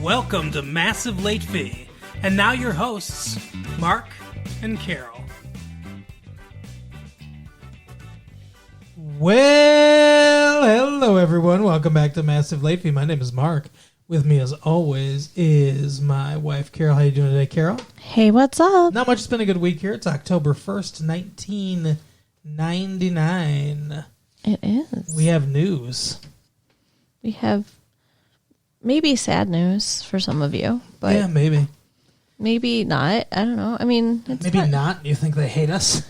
Welcome to Massive Late Fee. And now your hosts, Mark and Carol. Well, hello everyone. Welcome back to Massive Late Fee. My name is Mark. With me as always is my wife, Carol. How you doing today, Carol? Hey, what's up? Not much. It's been a good week here. It's October 1st, 1999. It is. We have news. We have maybe sad news for some of you, but Yeah, maybe. maybe not. I don't know. I mean, it's Maybe fine. not. You think they hate us?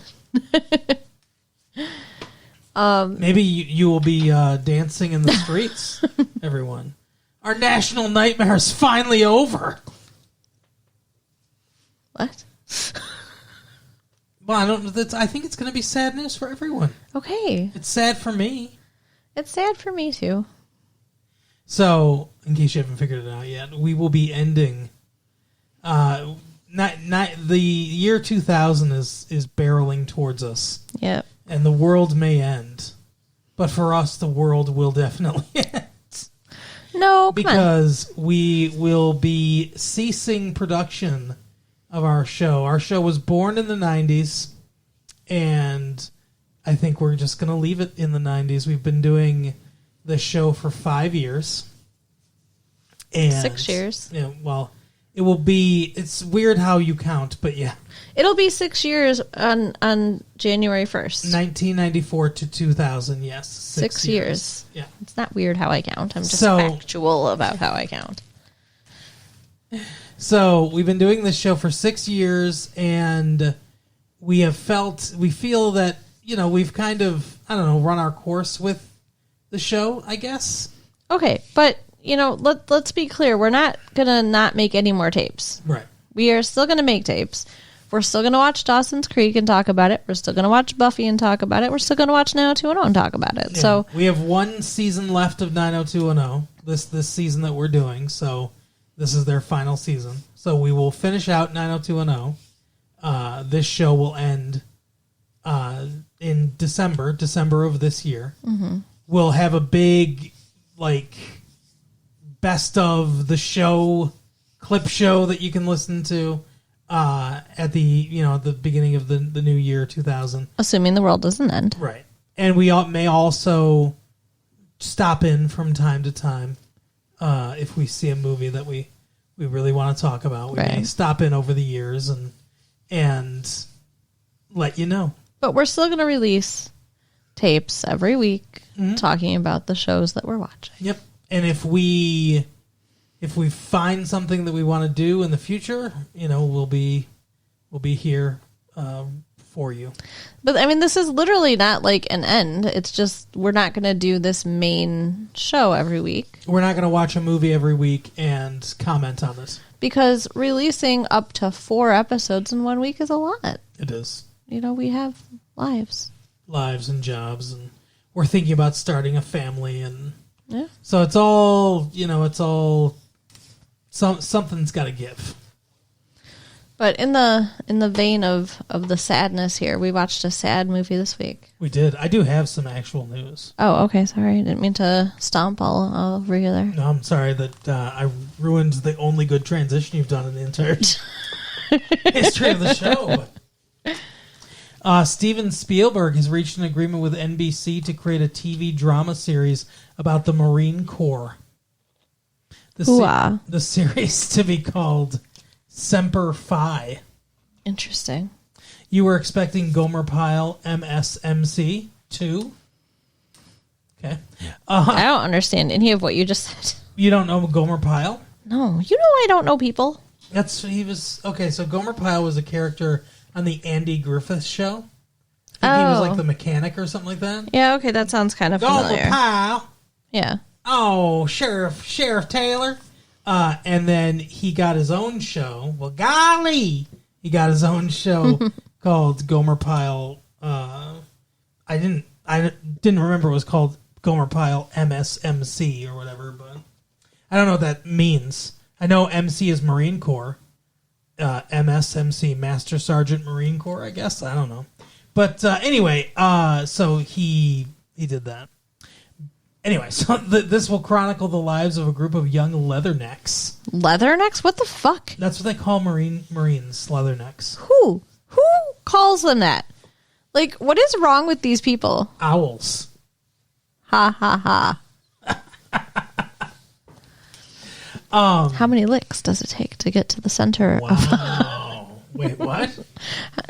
Maybe you will be dancing in the streets, everyone. Our national nightmare is finally over. What? Well, I think it's going to be sad news for everyone. Okay. It's sad for me. It's sad for me too. So, in case you haven't figured it out yet, we will be ending. The year 2000 is barreling towards us, Yep. and the world may end. But for us, the world will definitely end. No, come on. Because we will be ceasing production of our show. Our show was born in the 90s, and I think we're just going to leave it in the 90s. We've been doing the show for 5 years. And 6 years. Yeah, well, it will be, it's weird how you count, but yeah. It'll be 6 years on January 1st. 1994 to 2000, yes. 6 years. Yeah. It's not weird how I count. I'm just So- factual about how I count. So we've been doing this show for 6 years, and we feel that, we've kind of, run our course with the show, I guess. Okay, but let's be clear. We're not gonna not make any more tapes. Right. We are still gonna make tapes. We're still gonna watch Dawson's Creek and talk about it. We're still gonna watch Buffy and talk about it. We're still gonna watch 90210 and talk about it. Yeah. So we have one season left of 90210, this season that we're doing, so this is their final season. So we will finish out 90210. This show will end in December of this year. Mm-hmm. We'll have a big, best of the show clip show that you can listen to at the beginning of the new year 2000. assuming the world doesn't end. Right. And we may also stop in from time to time if we see a movie that we really want to talk about. We may Right. stop in over the years and let you know. But we're still gonna release tapes every week talking about the shows that we're watching. Yep. And if we find something that we want to do in the future, we'll be here for you. But I mean, this is literally not like an end. It's just we're not gonna do this main show every week We're not going to watch a movie every week and comment on this. because releasing up to 4 episodes in 1 week is a lot. It is. We have lives. Lives and jobs, and we're thinking about starting a family, and Yeah. so it's all something's got to give. But in the vein of the sadness here, we watched a sad movie this week. We did. I do have some actual news. Oh, okay. Sorry, I didn't mean to stomp all over you there. No, I'm sorry that I ruined the only good transition you've done in the entire history of the show. Steven Spielberg has reached an agreement with NBC to create a TV drama series about the Marine Corps. Hooah. The series to be called Semper Fi. Interesting. You were expecting Gomer Pyle MSMC too? Okay. I don't understand any of what you just said. You don't know Gomer Pyle? No, I don't know people. So Gomer Pyle was a character on the Andy Griffith Show. I think he was like the mechanic or something like that. Yeah, okay, that sounds kind of Gomer familiar. Pyle. Yeah. Oh, Sheriff Taylor. And then he got his own show. Well, golly, he got his own show called Gomer Pyle. I didn't remember it was called Gomer Pyle MSMC or whatever, but I don't know what that means. I know MC is Marine Corps. MSMC, Master Sergeant Marine Corps, I guess. I don't know. But anyway, so he did that. Anyway, so this will chronicle the lives of a group of young leathernecks. Leathernecks? What the fuck? That's what they call Marines, leathernecks. Who calls them that? Like, what is wrong with these people? Owls. Ha ha ha. How many licks does it take to get to the center of... Wow. Wait, what?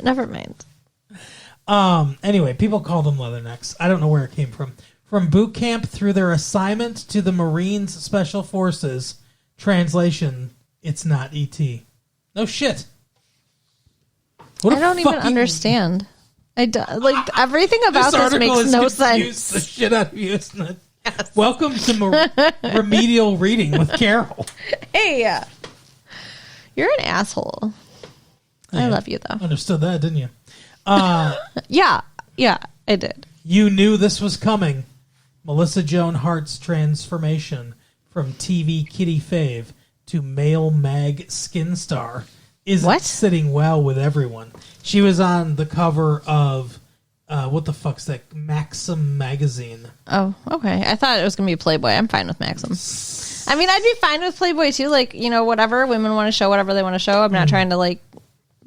Never mind. Anyway, people call them leathernecks. I don't know where it came from. From boot camp through their assignment to the Marines Special Forces. Translation, it's not E.T. No shit. What I a don't even fucking- understand. Like, everything about this article makes has no confused sense. the shit out of you, isn't it? Welcome to Remedial Reading with Carol. Hey, you're an asshole. I love you, though. Understood that, didn't you? Yeah, I did. You knew this was coming. Melissa Joan Hart's transformation from TV kitty fave to male mag skin star isn't sitting well with everyone. She was on the cover of, what the fuck's that? Maxim magazine. Oh, okay. I thought it was going to be Playboy. I'm fine with Maxim. I mean, I'd be fine with Playboy, too. Like, whatever. Women want to show whatever they want to show. I'm not trying to, like,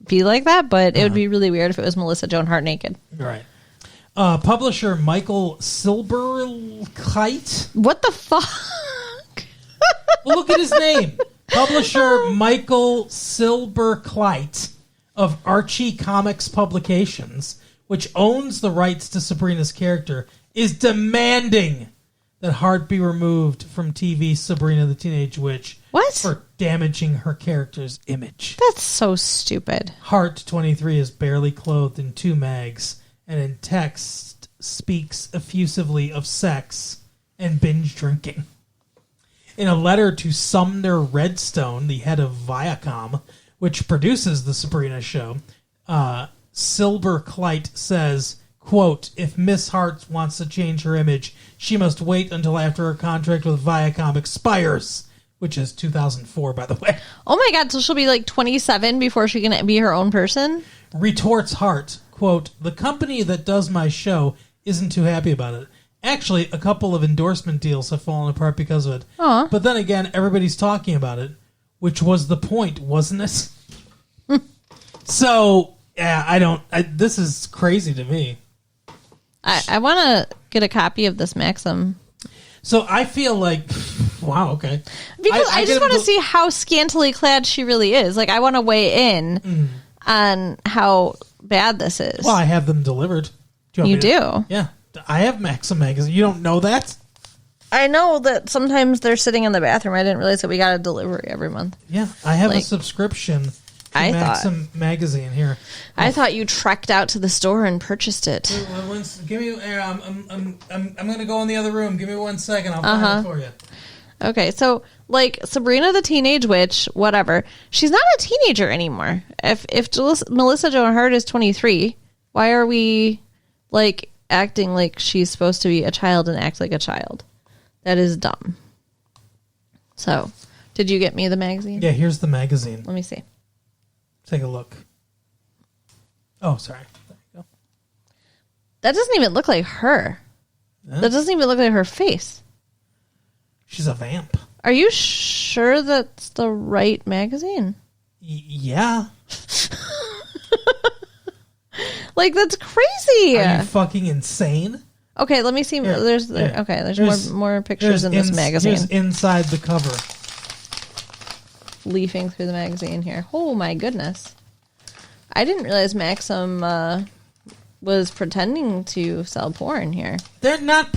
be like that, but it would be really weird if it was Melissa Joan Hart naked. Right. Publisher Michael Silberkleit. What the fuck? Well, look at his name. Publisher Michael Silberkleit of Archie Comics Publications, which owns the rights to Sabrina's character, is demanding that Hart be removed from TV's Sabrina the Teenage Witch for damaging her character's image. That's so stupid. Hart, 23, is barely clothed in 2 mags and in text speaks effusively of sex and binge drinking. In a letter to Sumner Redstone, the head of Viacom, which produces the Sabrina show, Silberkleit says, quote, if Miss Hart wants to change her image, she must wait until after her contract with Viacom expires, which is 2004, by the way. Oh my God, so she'll be like 27 before she can be her own person? Retorts Hart, quote, the company that does my show isn't too happy about it. Actually, a couple of endorsement deals have fallen apart because of it. Aww. But then again, everybody's talking about it, which was the point, wasn't it? So, yeah, this is crazy to me. I want to get a copy of this Maxim. So I feel like, wow, okay. Because I just want to see how scantily clad she really is. Like, I want to weigh in on how bad this is. Well, I have them delivered. You do? Yeah. I have Maxim magazine. You don't know that? I know that sometimes they're sitting in the bathroom. I didn't realize that we got a delivery every month. Yeah, I have a subscription to Maxim magazine here. I thought you trekked out to the store and purchased it. Give me. I'm going to go in the other room. Give me 1 second. I'll find it for you. Okay, so like Sabrina the Teenage Witch, whatever. She's not a teenager anymore. If Melissa Joan Hart is 23, why are we like acting like she's supposed to be a child and act like a child? That is dumb. So, did you get me the magazine? Yeah, here's the magazine. Let me see. Take a look. Oh, sorry. There you go. That doesn't even look like her. Huh? That doesn't even look like her face. She's a vamp. Are you sure that's the right magazine? Yeah. Like, that's crazy. Are you fucking insane? Okay, let me see. Here, There's more pictures in this magazine. Here's inside the cover. Leafing through the magazine here. Oh my goodness. I didn't realize Maxim was pretending to sell porn here. They're not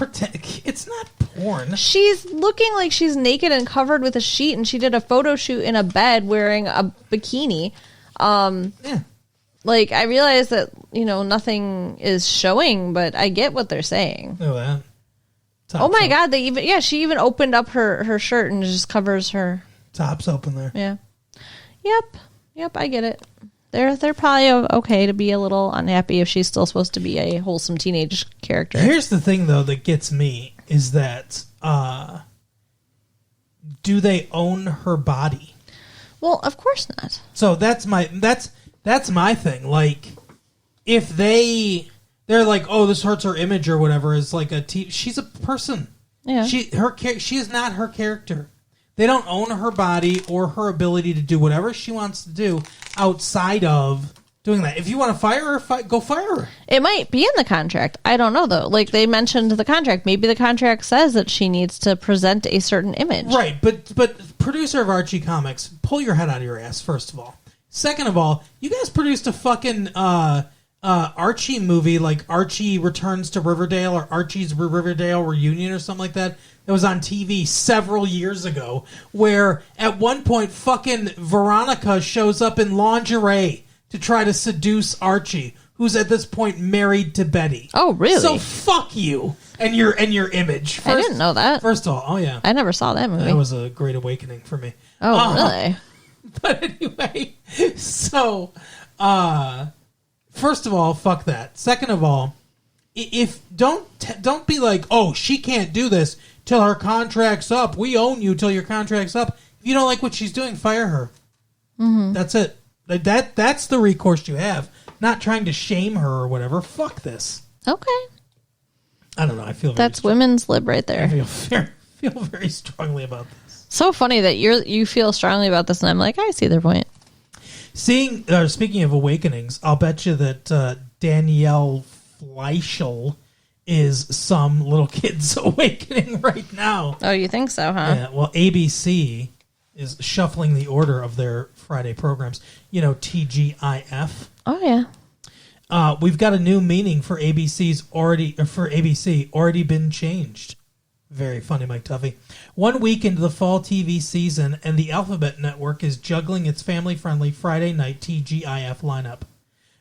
it's not porn. She's looking like she's naked and covered with a sheet, and she did a photo shoot in a bed wearing a bikini. Yeah. Like, I realize that, nothing is showing, but I get what they're saying. Look at that. Oh my God, she even opened up her shirt and just covers her. Top's open there. Yeah. Yep, I get it. They're probably okay to be a little unhappy if she's still supposed to be a wholesome teenage character. Here's the thing, though, that gets me is that do they own her body? Well, of course not. So that's my thing. Like, if they're like, oh, this hurts her image or whatever, is like she's a person. Yeah. She is not her character. They don't own her body or her ability to do whatever she wants to do outside of doing that. If you want to fire her, go fire her. It might be in the contract. I don't know, though. Like, they mentioned the contract. Maybe the contract says that she needs to present a certain image. Right, but producer of Archie Comics, pull your head out of your ass, first of all. Second of all, you guys produced a fucking Archie movie, like Archie Returns to Riverdale or Archie's Riverdale Reunion or something like that. That was on TV several years ago, where at one point fucking Veronica shows up in lingerie to try to seduce Archie, who's at this point married to Betty. Oh, really? So fuck you and your image. I didn't know that. First of all, oh yeah, I never saw that movie. that was a great awakening for me. Oh, really? But anyway, so first of all, fuck that. Second of all, if don't be like, oh, she can't do this till her contract's up. We own you till your contract's up. If you don't like what she's doing, fire her. Mm-hmm. That's it. That's the recourse you have. Not trying to shame her or whatever. Fuck this. Okay. I don't know. I feel that's women's lib right there. I feel very strongly about this. So funny that you feel strongly about this, and I'm like, I see their point. Speaking of awakenings, I'll bet you that Danielle Fleischel is some little kid's awakening right now. Oh, you think so, huh? Yeah, well, ABC is shuffling the order of their Friday programs. You know, TGIF. Oh, yeah. We've got a new meaning for ABC already been changed. Very funny, Mike Tuffy. 1 week into the fall TV season, and the Alphabet Network is juggling its family-friendly Friday night TGIF lineup.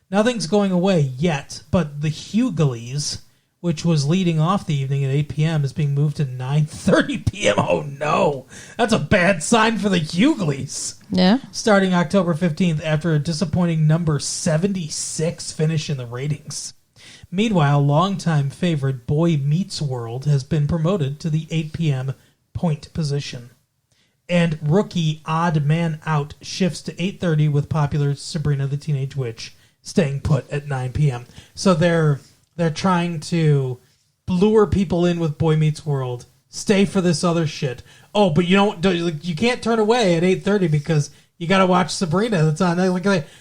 Nothing's going away yet, but the Hugleys, which was leading off the evening at 8 p.m., is being moved to 9:30 p.m. Oh, no. That's a bad sign for the Hugleys. Yeah. Starting October 15th after a disappointing number 76 finish in the ratings. Meanwhile, longtime favorite Boy Meets World has been promoted to the 8 p.m. point position. And rookie Odd Man Out shifts to 8:30 with popular Sabrina the Teenage Witch staying put at 9 p.m. So they're trying to lure people in with Boy Meets World, stay for this other shit. Oh, but you can't turn away at 8:30 because you got to watch Sabrina. That's on.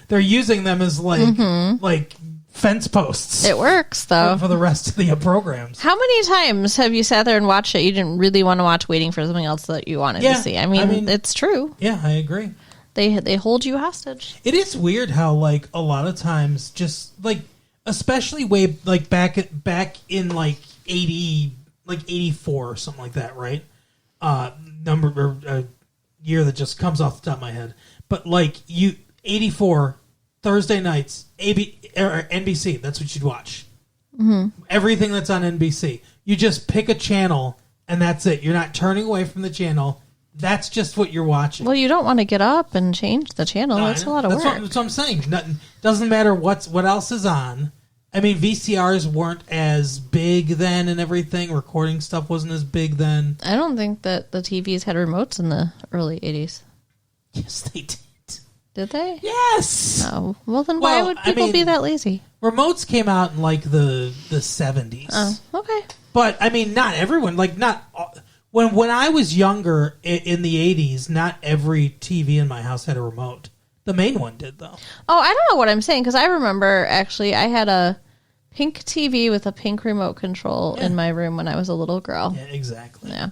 They're using them as like fence posts. It works, though. For the rest of the programs. How many times have you sat there and watched it you didn't really want to watch, waiting for something else that you wanted to see? I mean, it's true. Yeah, I agree. They hold you hostage. It is weird how, like, a lot of times, just, like, especially way, like, back in, like, 84 or something like that, right? Year that just comes off the top of my head. But, like, 84... Thursday nights, NBC, that's what you'd watch. Mm-hmm. Everything that's on NBC. You just pick a channel, and that's it. You're not turning away from the channel. That's just what you're watching. Well, you don't want to get up and change the channel. That's a lot of work. That's what I'm saying. Doesn't matter what else is on. I mean, VCRs weren't as big then and everything. Recording stuff wasn't as big then. I don't think that the TVs had remotes in the early 80s. Yes, they did. Did they? Yes. Oh, well then why would people be that lazy? Remotes came out in like the 70s. Oh, okay. But I mean, not everyone. Like when I was younger in the 80s, not every TV in my house had a remote. The main one did, though. Oh, I don't know what I'm saying because I remember actually I had a pink TV with a pink remote control in my room when I was a little girl. Yeah, exactly. Yeah.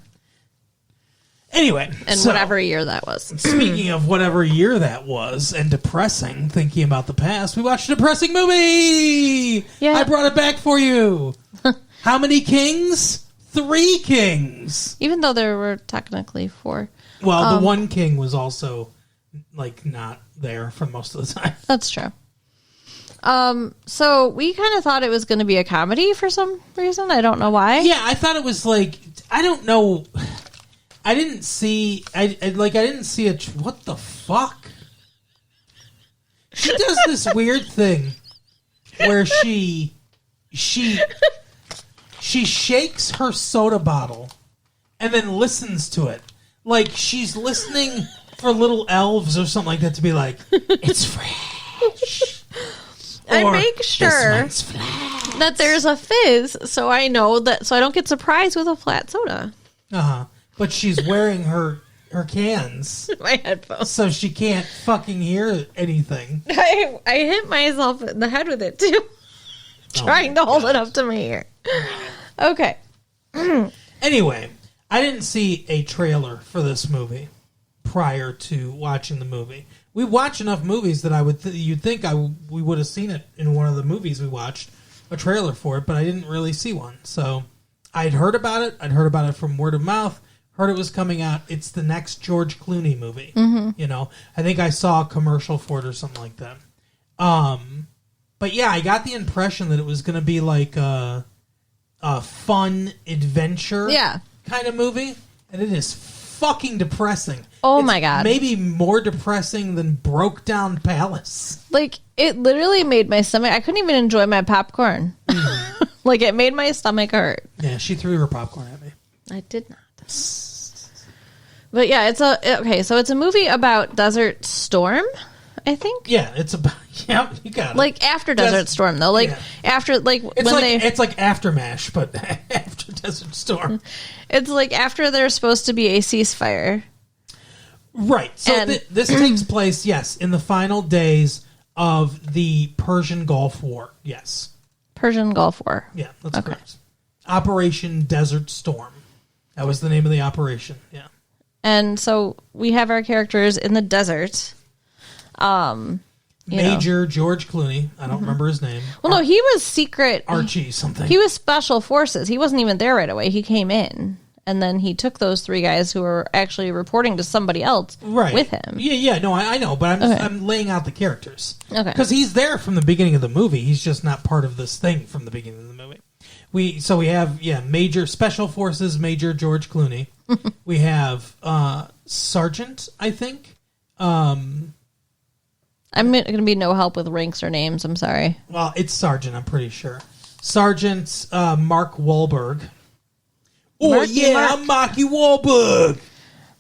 Anyway. And whatever year that was. Speaking of whatever year that was and depressing, thinking about the past, we watched a depressing movie! Yeah. I brought it back for you. How many kings? 3 kings. Even though there were technically 4. Well, the one king was also, like, not there for most of the time. That's true. So we kind of thought it was going to be a comedy for some reason. I don't know why. Yeah, I thought it was like, I don't know... I didn't see what the fuck? She does this weird thing where she shakes her soda bottle and then listens to it. Like she's listening for little elves or something like that to be like, it's fresh. I make sure that there's a fizz so I know that, so I don't get surprised with a flat soda. But she's wearing her cans, My headphones. so she can't fucking hear anything. I hit myself in the head with it too, trying to hold it up to my ear. Okay. Anyway, I didn't see a trailer for this movie prior to watching the movie. We watch enough movies that you'd think we would have seen it in one of the movies we watched, a trailer for it, but I didn't really see one. So I'd heard about it. I'd heard about it from word of mouth. Heard it was coming out. It's the next George Clooney movie. You know, I think I saw a commercial for it or something like that. But yeah, I got the impression that it was going to be like a fun adventure kind of movie, and it is fucking depressing. Oh It's my God. Maybe more depressing than Broke Down Palace. Like, it literally made my stomach... I couldn't even enjoy my popcorn. Like, it made my stomach hurt. Yeah, she threw her popcorn at me. I did not. But yeah, so it's a movie about Desert Storm, I think. Yeah, it's about... Yeah, you got it. Like, after Desert Storm, though. Like, after, like, It's when like it's like Aftermash, but after Desert Storm. It's like after there's supposed to be a ceasefire. Right. So And- this takes place, yes, in the final days of the Persian Gulf War. Yes. Persian Gulf War. Yeah, that's Okay. correct. Operation Desert Storm. That was the name of the operation. Yeah. And so we have our characters in the desert. Major George Clooney. I don't remember his name. Well, no, he was secret. Archie something. He was special forces. He wasn't even there right away. He came in. And then he took those 3 guys who were actually reporting to somebody else with him. Yeah. No, I know, but I'm laying out the characters. Okay. Because he's there from the beginning of the movie. He's just not part of this thing from the beginning of the movie. We have Major Special Forces Major George Clooney. We have Sergeant, I think. I'm going to be no help with ranks or names. I'm sorry. Well, it's Sergeant, I'm pretty sure. Sergeant Mark Wahlberg. Oh, Marky yeah, Mark. I'm Marky Wahlberg.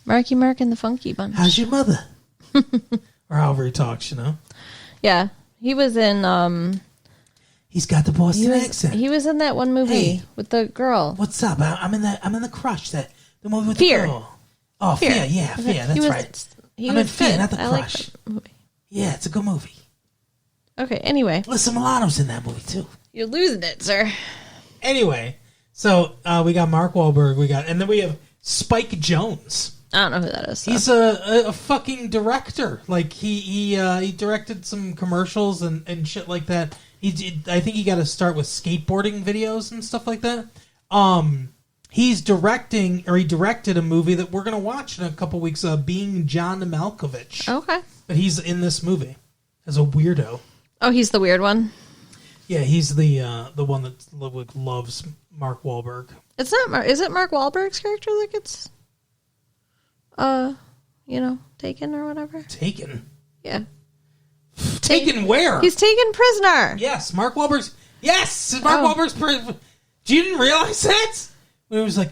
Marky Mark and the Funky Bunch. How's your mother? Or however he talks, you know. Yeah. He was in... He's got the Boston accent. He was in that one movie Hey. with the girl. What's up? I'm in the Crush. The movie with Fear. the girl. Oh, Fear. Yeah, Fear. That's right. He I'm was in Fear, good. not the I like Crush. that movie. Yeah, it's a good movie. Okay, anyway. Alyssa Milano's in that movie too. You're losing it, sir. Anyway, so we got Mark Wahlberg. And then we have Spike Jonze. I don't know who that is. So. He's a fucking director. Like he directed some commercials and shit like that. I think he got to start with skateboarding videos and stuff like that. He directed a movie that we're gonna watch in a couple weeks. Being John Malkovich. Okay. But he's in this movie as a weirdo. Oh, he's the weird one. Yeah, he's the one that loves Mark Wahlberg. It's not. Is it Mark Wahlberg's character that gets, taken or whatever? Taken. Yeah. Taken where? He's taken prisoner. Yes, Mark Wahlberg's. Yes, Mark Wahlberg's. You didn't realize that? When it was like,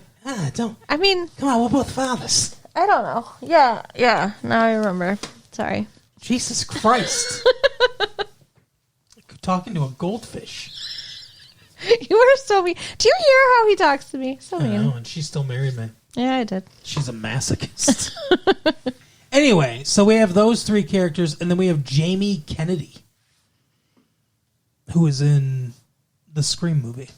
don't. I mean, Come on, we're both fathers. I don't know. Yeah. Now I remember. Sorry. Jesus Christ. Talking to a goldfish. You were so mean. Do you hear how he talks to me? So I mean. know, and she still married me. Yeah, I did. She's a masochist. Anyway, so we have those 3 characters, and then we have Jamie Kennedy, who is in the Scream movie.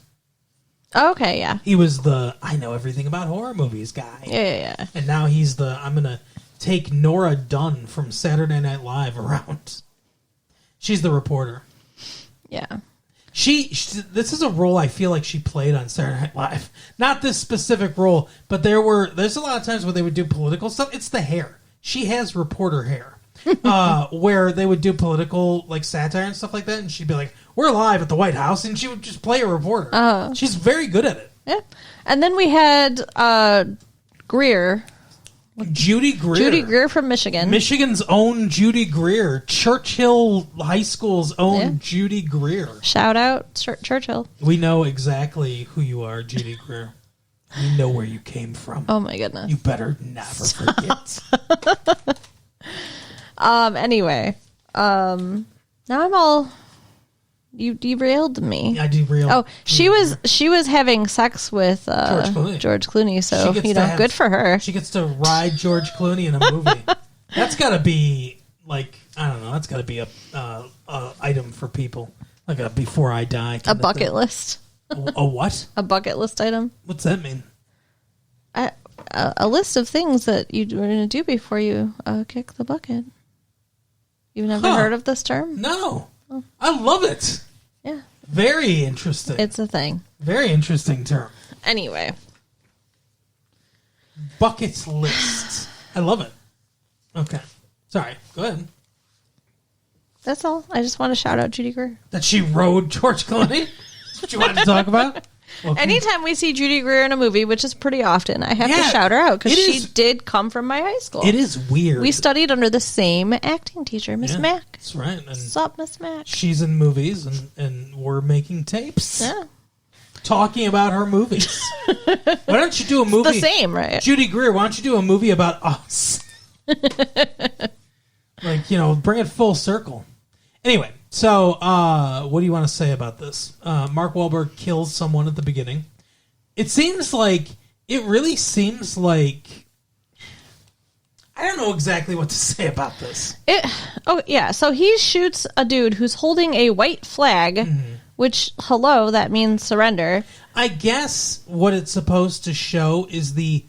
Okay, yeah. He was the I know everything about horror movies guy. Yeah. And now he's I'm going to take Nora Dunn from Saturday Night Live around. She's the reporter. Yeah. This is a role I feel like she played on Saturday Night Live. Not this specific role, but there's a lot of times where they would do political stuff. It's the hair. She has reporter hair. Where they would do political like satire and stuff like that, and she'd be like, "We're live at the White House," and she would just play a reporter. She's very good at it. Yeah. And then we had Greer. Judy Greer. Judy Greer from Michigan. Michigan's own Judy Greer. Churchill High School's own Judy Greer. Shout out Churchill. We know exactly who you are, Judy Greer. We know where you came from. Oh my goodness. You better never forget. Anyway. Now I'm all You derailed me. I derailed. Oh, she was having sex with George Clooney. So good for her. She gets to ride George Clooney in a movie. That's got to be like, I don't know. That's got to be a item for people, like a before I die. A bucket list. A what? A bucket list item. What's that mean? A list of things that you were going to do before you kick the bucket. You've never heard of this term? No. Oh. I love it. Yeah. Very interesting. It's a thing. Very interesting term. Anyway. Bucket list. I love it. Okay. Sorry. Go ahead. That's all. I just want to shout out Judy Greer. That she rode George Clooney? That's what you wanted to talk about? Well, anytime we see Judy Greer in a movie, which is pretty often, I have to shout her out because she did come from my high school. It is weird. We studied under the same acting teacher, Miss Mack. That's right. And what's up, Miss Mack? She's in movies, and we're making tapes. Yeah. Talking about her movies. Why don't you do a movie? It's the same, right? Judy Greer, why don't you do a movie about us? Like, bring it full circle. Anyway, so what do you want to say about this? Mark Wahlberg kills someone at the beginning. It really seems like I don't know exactly what to say about this. So he shoots a dude who's holding a white flag, which, that means surrender. I guess what it's supposed to show is the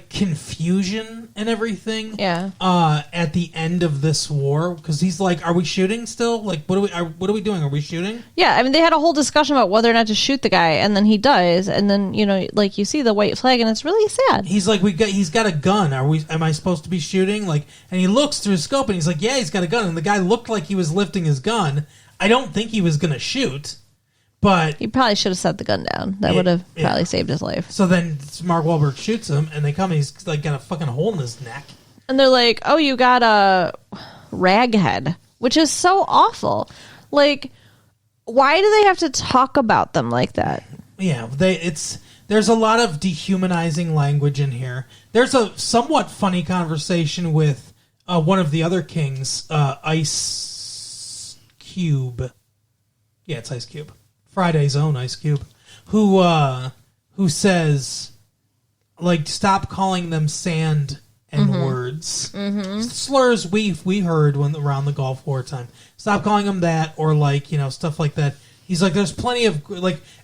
confusion and everything. Yeah. At the end of this war, because he's like, "Are we shooting still? Like, what are we doing? Are we shooting?" Yeah, I mean, they had a whole discussion about whether or not to shoot the guy, and then he does, and then you see the white flag, and it's really sad. He's like, he's got a gun. Am I supposed to be shooting? Like, and he looks through his scope, and he's like, "Yeah, he's got a gun." And the guy looked like he was lifting his gun. I don't think he was gonna shoot. But he probably should have set the gun down. That would have probably saved his life. So then Mark Wahlberg shoots him, and they come, and he's got a fucking hole in his neck. And they're like, "Oh, you got a raghead," which is so awful. Like, why do they have to talk about them like that? Yeah, there's a lot of dehumanizing language in here. There's a somewhat funny conversation with one of the other kings, Ice Cube. Yeah, it's Ice Cube. Friday's own Ice Cube, who says, stop calling them sand and words. Mm-hmm. Slurs we heard around the Gulf War time. Stop calling them that, or stuff like that. He's like, there's plenty of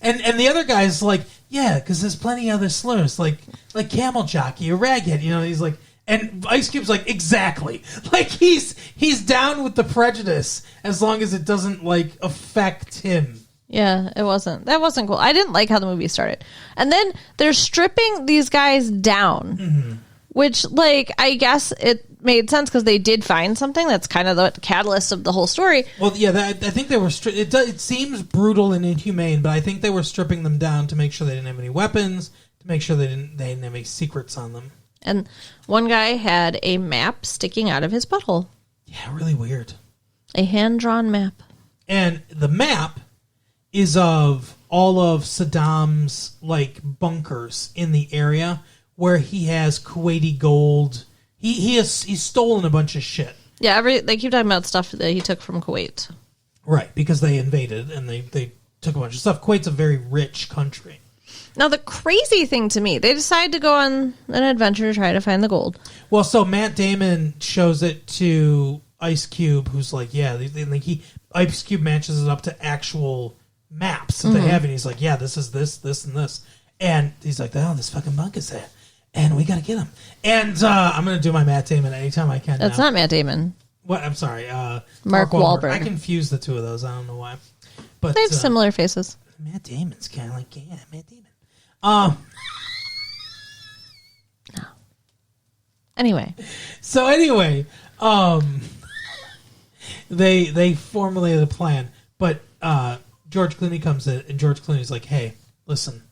and the other guy's like, yeah, because there's plenty of other slurs like camel jockey or raghead. He's like. And Ice Cube's like, exactly. He's down with the prejudice as long as it doesn't affect him. Yeah, that wasn't cool. I didn't like how the movie started. And then they're stripping these guys down, which I guess it made sense because they did find something. That's kind of the catalyst of the whole story. Well, yeah, I think they were. It seems brutal and inhumane, but I think they were stripping them down to make sure they didn't have any weapons, to make sure they didn't have any secrets on them. And one guy had a map sticking out of his butthole. Yeah, really weird. A hand-drawn map. And the map is of all of Saddam's bunkers in the area where he has Kuwaiti gold. He's stolen a bunch of shit. Yeah, they keep talking about stuff that he took from Kuwait. Right, because they invaded and they took a bunch of stuff. Kuwait's a very rich country. Now, the crazy thing to me, they decide to go on an adventure to try to find the gold. Well, so Matt Damon shows it to Ice Cube, who's like, yeah, Ice Cube matches it up to actual maps that they have, and he's like, yeah, this is this, and this. And he's like, oh, this fucking monk is there, and we got to get him. And I'm going to do my Matt Damon anytime I can. That's not Matt Damon. What? I'm sorry. Mark Wahlberg. I confuse the two of those. I don't know why. But they have similar faces. Matt Damon's kind of like, yeah, Matt Damon. No. Anyway. So they formulated a plan, but George Clooney comes in, and George Clooney's like, "Hey, listen,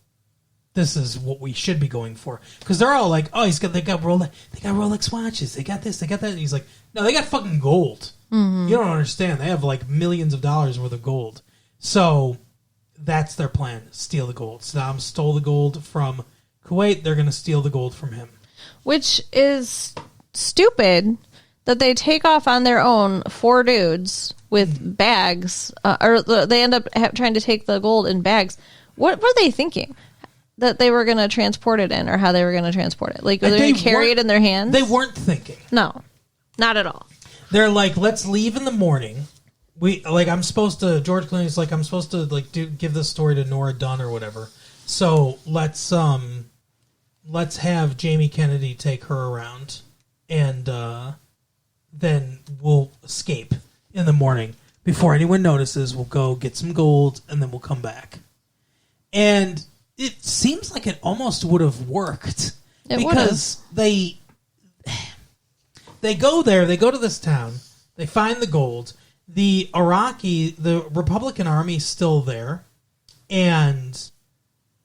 this is what we should be going for," because they're all like, "Oh, they got Rolex watches, they got this, they got that," and he's like, "No, they got fucking gold. You don't understand. They have millions of dollars worth of gold." So that's their plan: steal the gold. Saddam stole the gold from Kuwait. They're going to steal the gold from him, which is stupid. that they take off on their own, 4 dudes with bags, they end up trying to take the gold in bags. What were they thinking? That they were going to transport it in, or how they were going to transport it? Like, were they going to carry it in their hands? They weren't thinking. No, not at all. They're like, let's leave in the morning. George Clooney's like, I'm supposed to give this story to Nora Dunn or whatever. So let's have Jamie Kennedy take her around, and then we'll escape in the morning before anyone notices. We'll go get some gold, and then we'll come back. And it seems like it almost would have worked because they go there. They go to this town. They find the gold. The Republican army is still there, and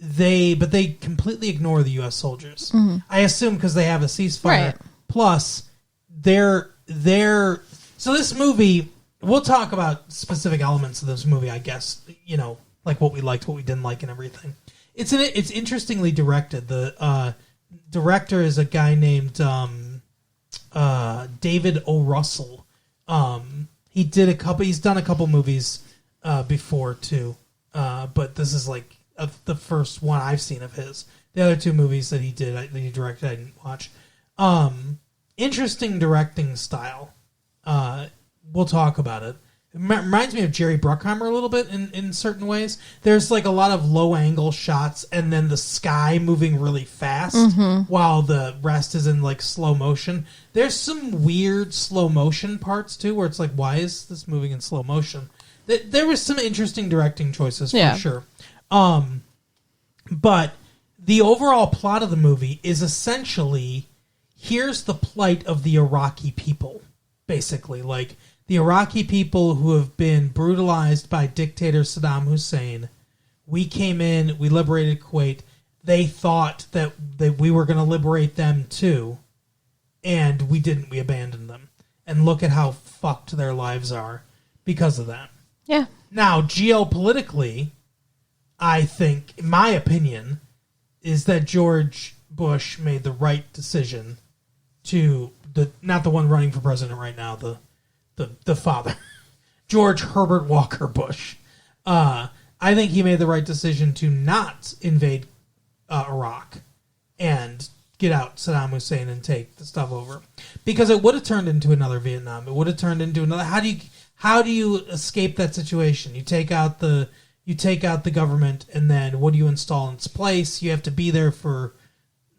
they completely ignore the U.S. soldiers. Mm-hmm. I assume because they have a ceasefire. Right. Plus, they're so this movie. We'll talk about specific elements of this movie, I guess. Like what we liked, what we didn't like, and everything. It's interestingly directed. The director is a guy named David O. Russell. He's done a couple movies before too, but this is like the first one I've seen of his. The other 2 movies that he directed, I didn't watch. Interesting directing style. We'll talk about it. It reminds me of Jerry Bruckheimer a little bit in certain ways. There's like a lot of low angle shots and then the sky moving really fast while the rest is in like slow motion. There's some weird slow motion parts too where it's like, why is this moving in slow motion? There was some interesting directing choices for sure. But the overall plot of the movie is essentially, here's the plight of the Iraqi people, basically. Like, the Iraqi people who have been brutalized by dictator Saddam Hussein. We came in, we liberated Kuwait. They thought that we were going to liberate them too, and we didn't. We abandoned them. And look at how fucked their lives are because of that. Yeah. Now, geopolitically, I think, in my opinion, is that George Bush made the right decision to, not the one running for president right now, the father, George Herbert Walker Bush. I think he made the right decision to not invade Iraq and get out Saddam Hussein and take the stuff over, because it would have turned into another Vietnam. It would have turned into another. How do you escape that situation? You take out the government, and then what do you install in its place? You have to be there for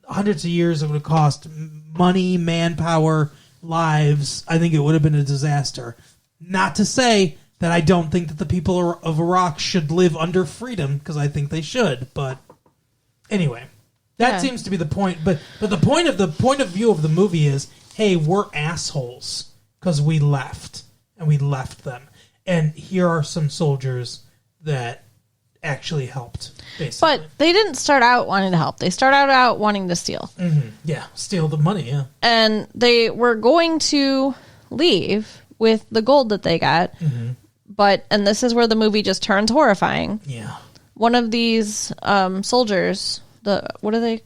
hundreds of years. It would have cost money, manpower, lives. I think it would have been a disaster. Not to say that I don't think that the people of Iraq should live under freedom, because I think they should. But anyway, that seems to be the point. But the point of view of the movie is, hey, we're assholes because we left, and we left them. And here are some soldiers that actually helped, basically. But they didn't start out wanting to help. They started out wanting to steal. Mm-hmm. Yeah, steal the money, yeah. And they were going to leave with the gold that they got. Mm-hmm. And this is where the movie just turns horrifying. Yeah. One of these soldiers, what do they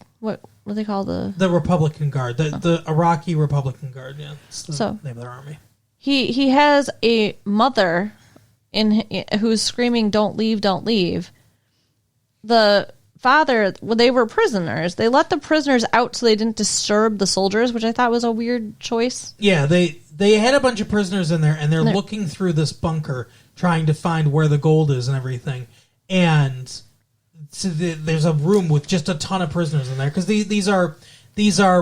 call the Republican Guard, the Iraqi Republican Guard, yeah. It's the name of their army. He has a mother who's screaming, "Don't leave, don't leave." The father, they were prisoners. They let the prisoners out so they didn't disturb the soldiers, which I thought was a weird choice. Yeah, they had a bunch of prisoners in there, and they're looking through this bunker trying to find where the gold is and everything. And so there's a room with just a ton of prisoners in there, because these are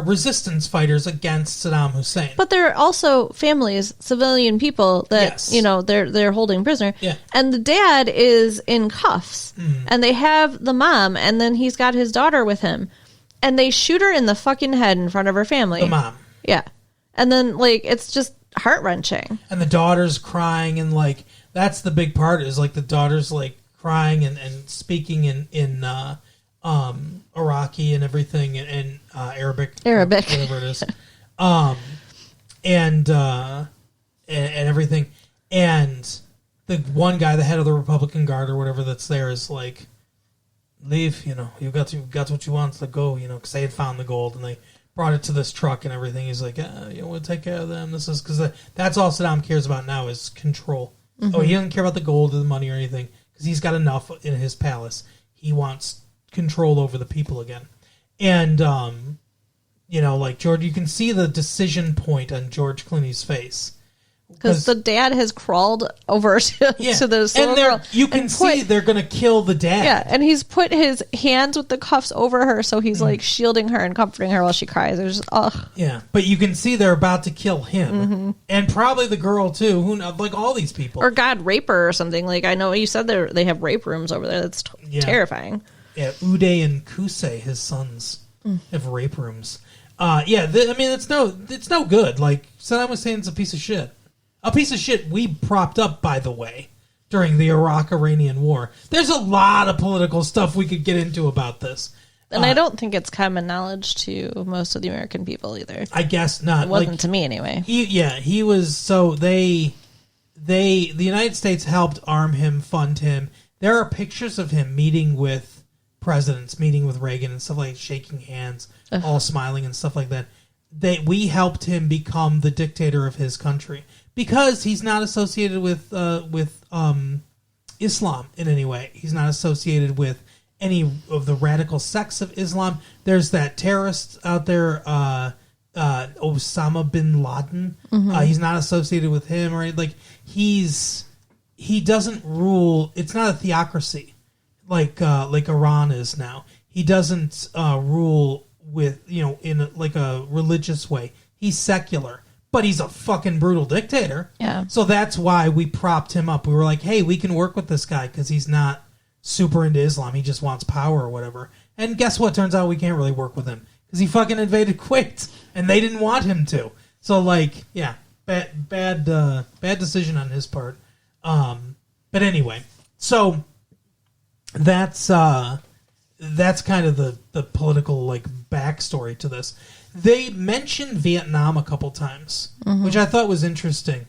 resistance fighters against Saddam Hussein. But they're also families, civilian people that they're holding prisoner. Yeah. And the dad is in cuffs, and they have the mom, and then he's got his daughter with him, and they shoot her in the fucking head in front of her family. The mom. Yeah. And then it's just heart-wrenching. And the daughter's crying, and that's the big part, is the daughter's crying and speaking in Iraqi and everything, and Arabic, whatever it is, and everything. And the one guy, the head of the Republican Guard or whatever that's there, is like, "Leave, you got what you want, let go," because they had found the gold, and they brought it to this truck and everything. He's like, we'll take care of them. This is because that's all Saddam cares about now is control. Oh, he doesn't care about the gold or the money or anything because he's got enough in his palace. He wants control over the people again. And, like George, you can see the decision point on George Clooney's face. Because the dad has crawled over to the little girl. You can see they're going to kill the dad. Yeah, and he's put his hands with the cuffs over her, so he's like shielding her and comforting her while she cries. It's just, ugh. Yeah, but you can see they're about to kill him. And probably the girl, too. Who knows? Like all these people. Or God, rape her or something. Like, I know you said they have rape rooms over there. That's terrifying. Yeah, Uday and Kusei, his sons, have rape rooms. It's no good. Like, Saddam Hussein's a piece of shit. A piece of shit we propped up, by the way, during the Iraq-Iranian War. There's a lot of political stuff we could get into about this. And I don't think it's common knowledge to most of the American people either. I guess not. It wasn't to me anyway. He was, so the United States helped arm him, fund him. There are pictures of him meeting with presidents, meeting with Reagan and stuff like that, shaking hands, all smiling and stuff like that. We helped him become the dictator of his country. Because he's not associated with Islam in any way. He's not associated with any of the radical sects of Islam. There's that terrorist out there, Osama bin Laden. He's not associated with him, right? Like he doesn't rule. It's not a theocracy like Iran is now. He doesn't rule with in a religious way. He's secular. But he's a fucking brutal dictator. Yeah. So that's why we propped him up. We were like, hey, we can work with this guy because he's not super into Islam. He just wants power or whatever. And guess what? Turns out we can't really work with him because he fucking invaded Kuwait and they didn't want him to. So, bad decision on his part. But anyway, so that's kind of the political backstory to this. They mentioned Vietnam a couple times, which I thought was interesting.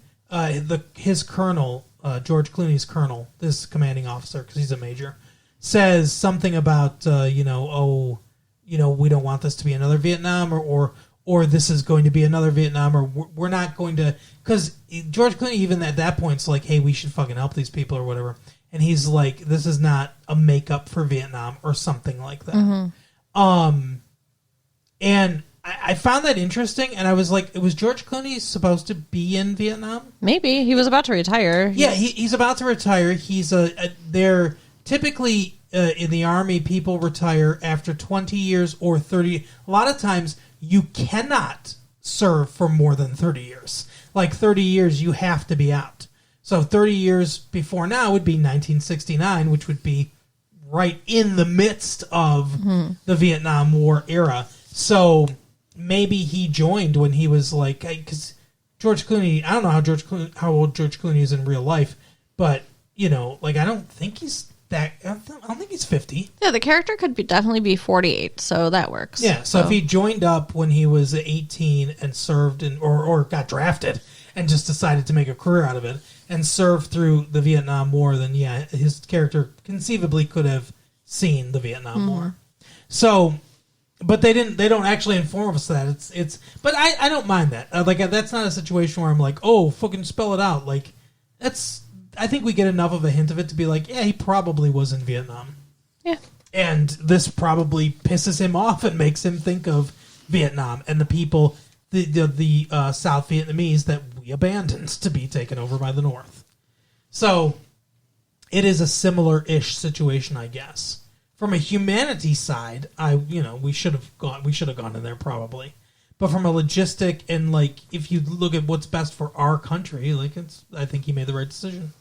His colonel, George Clooney's colonel, this commanding officer, because he's a major, says something about, we don't want this to be another Vietnam, or this is going to be another Vietnam, or we're not going to... Because George Clooney, even at that point, is like, hey, we should fucking help these people or whatever. And he's like, this is not a makeup for Vietnam or something like that. And I found that interesting, and I was like, was George Clooney supposed to be in Vietnam? Maybe. He was about to retire. Yeah, he's about to retire. They're typically in the Army, people retire after 20 years or 30. A lot of times, you cannot serve for more than 30 years. Like 30 years, you have to be out. So 30 years before now would be 1969, which would be right in the midst of the Vietnam War era. So maybe he joined when he was like, because George Clooney, I don't know how old George Clooney is in real life, but I don't think he's I don't think he's 50. Yeah, the character could definitely be 48, so that works. Yeah, so if he joined up when he was 18 and served or got drafted and just decided to make a career out of it and served through the Vietnam War, then yeah, his character conceivably could have seen the Vietnam War. So, but they don't actually inform us that it's. But I don't mind that. That's not a situation where I'm like, oh, fucking spell it out. Like that's. I think we get enough of a hint of it to be like, yeah, he probably was in Vietnam. Yeah. And this probably pisses him off and makes him think of Vietnam and the people, the South Vietnamese that we abandoned to be taken over by the North. So it is a similar-ish situation, I guess. From a humanity side, we should have gone in there probably. But from a logistic and if you look at what's best for our country, I think he made the right decision.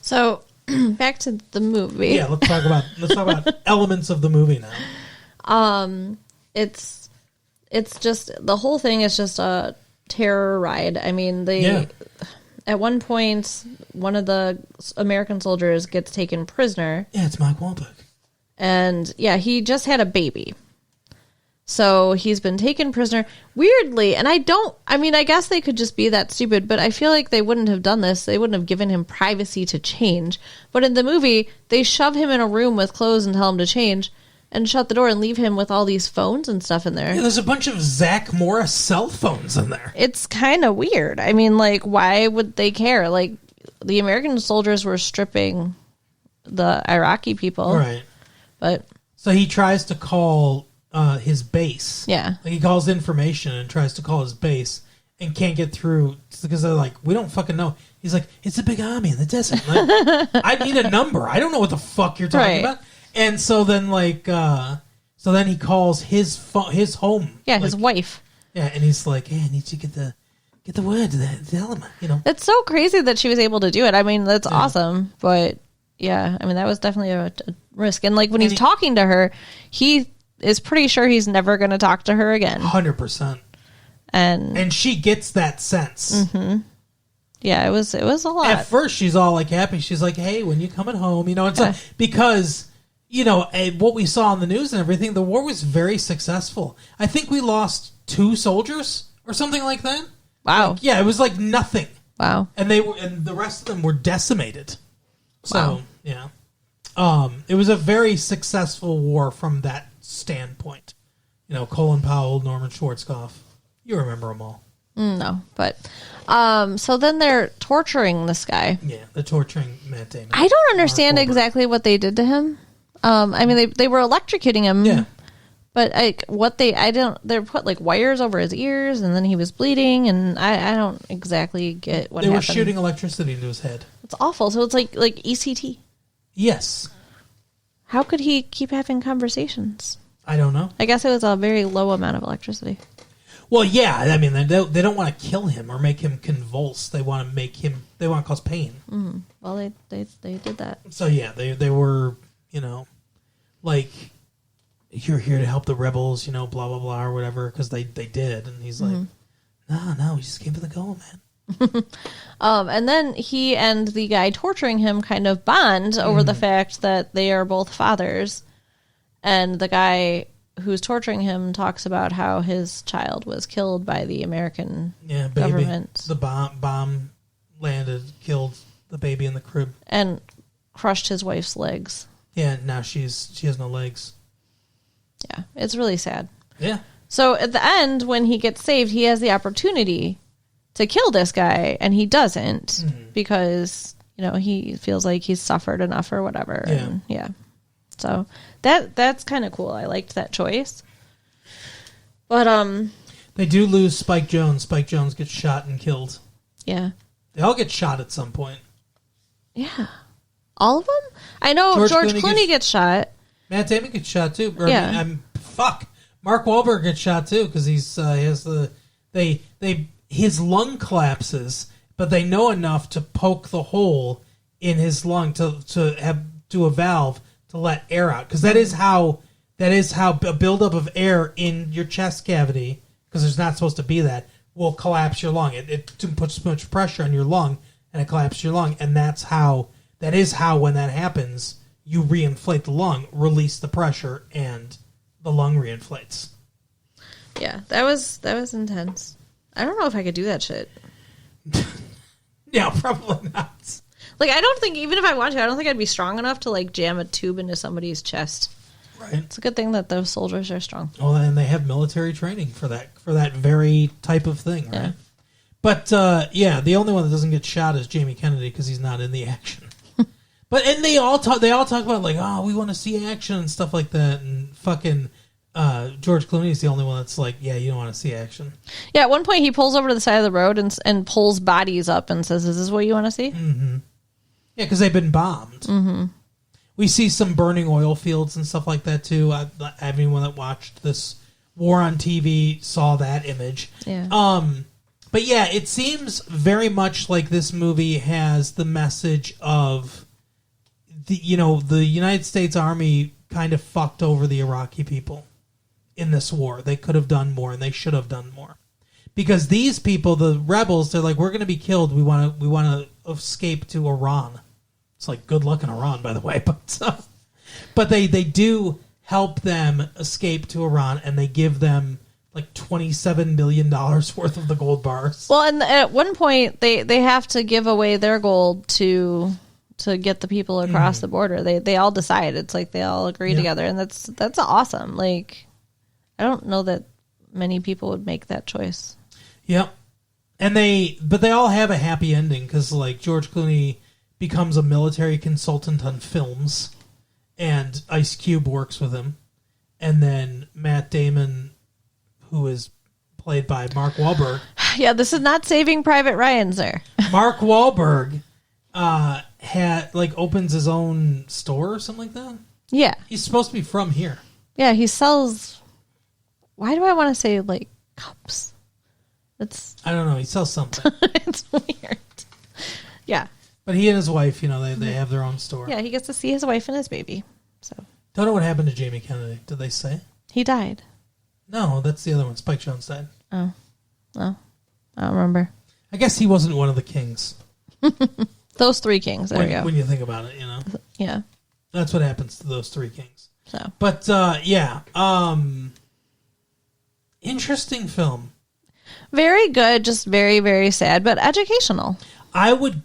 So back to the movie. Yeah, let's talk about elements of the movie now. It's just the whole thing is just a terror ride. I mean, at one point, one of the American soldiers gets taken prisoner. Yeah, it's Mike Wahlberg. And yeah, he just had a baby. So he's been taken prisoner weirdly. And I guess they could just be that stupid, but I feel like they wouldn't have done this. They wouldn't have given him privacy to change. But in the movie, they shove him in a room with clothes and tell him to change. and shut the door and leave him with all these phones and stuff in there. Yeah, there's a bunch of Zach Morris cell phones in there. It's kind of weird. I mean, like, why would they care? Like, the American soldiers were stripping the Iraqi people. Right. But so he tries to call his base. Yeah. Like he calls information and tries to call his base and can't get through because they're like, we don't fucking know. He's like, it's a big army in the desert. Like, I need a number. I don't know what the fuck you're talking about. And so then so then he calls his home. Yeah, like, his wife. Yeah, and he's like, hey, I need you to get the word to the element, you know. It's so crazy that she was able to do it. I mean, that's awesome. But yeah, I mean, that was definitely a risk. And like when he's talking to her, he is pretty sure he's never going to talk to her again. 100%. And she gets that sense. Mm-hmm. Yeah, it was a lot. At first, she's all like happy. She's like, "Hey, when you coming home?" You know, it's like, because you know what we saw on the news and everything. The war was very successful. I think we lost 2 soldiers or something like that. Wow. Like, yeah, it was like nothing. Wow. And the rest of them were decimated. So Wow. yeah, it was a very successful war from that standpoint. You know, Colin Powell, Norman Schwarzkopf. You remember them all. No, but so then they're torturing this guy. Yeah, the torturing Matt Damon. I don't understand exactly what they did to him. I mean, they were electrocuting him. Yeah. But they put like wires over his ears, and then he was bleeding, and I don't exactly get what they happened. were shooting electricity into his head. It's awful. So it's like ECT. Yes. How could he keep having conversations? I don't know. I guess it was a very low amount of electricity. Well, yeah. I mean, they don't want to kill him or make him convulse. They want to make him. They want to cause pain. Mm-hmm. Well, they did that. So yeah, they were, you know, like, you're here to help the rebels, you know, blah blah blah or whatever, because they did, and he's like, no, we just came for the goal, man. And then he and the guy torturing him kind of bond over the fact that they are both fathers, and the guy who's torturing him talks about how his child was killed by the American government. The bomb landed, killed the baby in the crib, and crushed his wife's legs. Yeah, now she has no legs. Yeah, it's really sad. Yeah. So at the end, when he gets saved, he has the opportunity to kill this guy, and he doesn't because, you know, he feels like he's suffered enough or whatever. Yeah. And yeah. So that's kind of cool. I liked that choice. But they do lose Spike Jonze. Spike Jonze gets shot and killed. Yeah. They all get shot at some point. Yeah. All of them? I know George Clooney gets shot. Matt Damon gets shot too. Yeah. Mark Wahlberg gets shot too because he has his lung collapses, but they know enough to poke the hole in his lung to do a valve to let air out, because that is how a buildup of air in your chest cavity, because there's not supposed to be that, will collapse your lung. It puts too much pressure on your lung and it collapses your lung, and that is how when that happens, you reinflate the lung, release the pressure, and the lung reinflates. Yeah, that was intense. I don't know if I could do that shit. Yeah, probably not. Like, I don't think, even if I wanted to, I don't think I'd be strong enough to, like, jam a tube into somebody's chest. Right. It's a good thing that those soldiers are strong. Well, and they have military training for that very type of thing, right? Yeah. But, the only one that doesn't get shot is Jamie Kennedy because he's not in the action. And they all talk about, like, oh, we want to see action and stuff like that, and fucking George Clooney's the only one that's like, yeah, you don't want to see action. Yeah, at one point he pulls over to the side of the road and pulls bodies up and says, "Is this what you want to see?" Mm-hmm. Yeah, because they've been bombed. Mm-hmm. We see some burning oil fields and stuff like that too. Everyone that watched this war on TV saw that image. Yeah. But yeah, it seems very much like this movie has the message of the United States Army kind of fucked over the Iraqi people in this war. They could have done more, and they should have done more. Because these people, the rebels, they're like, we're going to be killed. We want to escape to Iran. It's like, good luck in Iran, by the way. But they do help them escape to Iran, and they give them like $27 million worth of the gold bars. Well, and at one point they have to give away their gold to to get the people across the border. They all decide. It's like they all agree together, and that's awesome. Like, I don't know that many people would make that choice. Yep. And they all have a happy ending because, like, George Clooney becomes a military consultant on films, and Ice Cube works with him, and then Matt Damon, who is played by Mark Wahlberg. Yeah, this is not Saving Private Ryan, sir. Mark Wahlberg opens his own store or something like that. Yeah. He's supposed to be from here. Yeah, he sells. Why do I want to say like cups? I don't know. He sells something. It's weird. Yeah. But he and his wife, they have their own store. Yeah, he gets to see his wife and his baby. So Don't know what happened to Jamie Kennedy. Did they say? he died. No, that's the other one. Spike Jonze died. Oh, I don't remember. I guess he wasn't one of the kings. Those three kings. There we go. When you think about it, Yeah. That's what happens to those three kings. So, But, interesting film. very good, just very, very sad, but educational. I would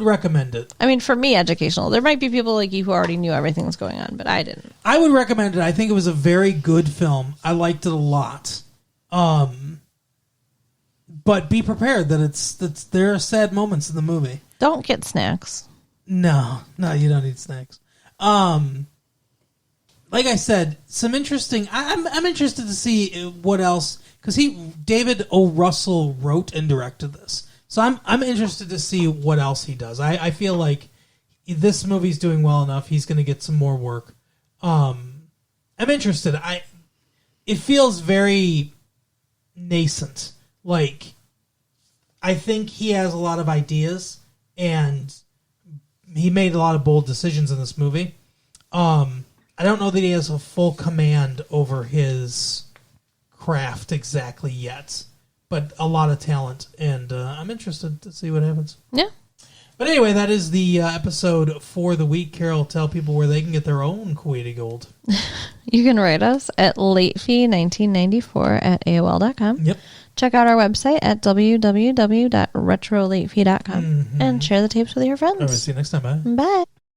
recommend it. I mean, for me, educational. There might be people like you who already knew everything was going on, but I didn't. I would recommend it. I think it was a very good film. I liked it a lot. But be prepared that there are sad moments in the movie. Don't get snacks. No, you don't need snacks. Like I said, some interesting. I'm interested to see what else, because David O. Russell wrote and directed this, so I'm interested to see what else he does. I feel like this movie's doing well enough. He's going to get some more work. I'm interested. It feels very nascent. Like, I think he has a lot of ideas, and he made a lot of bold decisions in this movie. I don't know that he has a full command over his craft exactly yet, but a lot of talent, and I'm interested to see what happens. Yeah. But anyway, that is the episode for the week. Carol, tell people where they can get their own Kuwaiti Gold. You can write us at latefee1994@aol.com. Yep. Check out our website at www.retrolatefee.com and share the tapes with your friends. All right, see you next time. Bye. Bye.